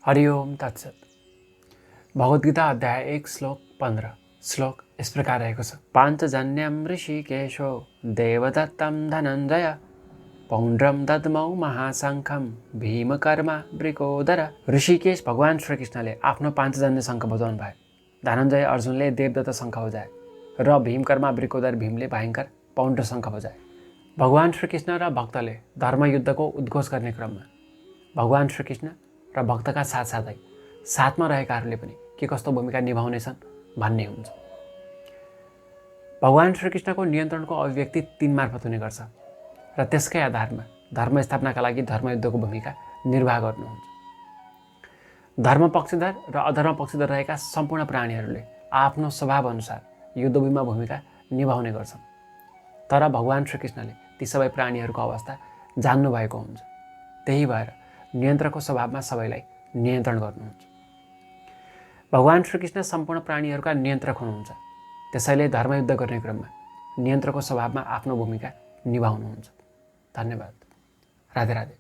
हरि ओम तत्सत। भगवद्गीता अध्याय 1 श्लोक 15 श्लोक इस प्रकार रहेको छ। पाञ्चजन्यम ऋषिकेशो देवदत्तम धनञ्जय पौण्ड्रम दद्मौ महाशङ्खम भीमकर्मा वृकोदर। ऋषिकेश भगवान श्रीकृष्णले आफ्नो पाञ्चजन्य शङ्ख बजाउनु भयो। धनञ्जय अर्जुनले देवदत्त शङ्ख बजाए र भीमकर्मा वृकोदर भीमले भयङ्कर पौण्ड्र शङ्ख बजाए। भगवान श्रीकृष्ण र भक्तले धर्मयुद्धको उद्घोष गर्ने क्रममा भगवान श्रीकृष्ण र भक्तका साथसाथै साथमा रहेकाहरूले पनि के कस्तो भूमिका निभाउनेछन् भन्ने हुन्छ। भगवान श्रीकृष्णको नियन्त्रणको अभिव्यक्ति 3 मार्फत हुने गर्छ र त्यसकै आधारमा धर्म स्थापनाका लागि धर्मयुद्धको भूमिका निर्वाह गर्नुहुन्छ। धर्म पक्षधर र अधर्म पक्षधर रहेका सम्पूर्ण प्राणीहरूले आफ्नो स्वभावअनुसार युद्धभूमिमा भूमिका निभाउने गर्छन्। तर भगवान श्रीकृष्णले ती सबै प्राणीहरूको अवस्था जान्नुभएको हुन्छ। त्यही भएर नियन्त्रकको स्वभावमा सबैलाई नियन्त्रण गर्नुहुन्छ। भगवान श्रीकृष्ण सम्पूर्ण प्राणीहरूका नियन्त्रक हुनुहुन्छ। त्यसैले धर्मयुद्ध गर्ने क्रममा नियन्त्रकको स्वभावमा आफ्नो भूमिका निभाउनुहुन्छ। धन्यवाद। राधे राधे।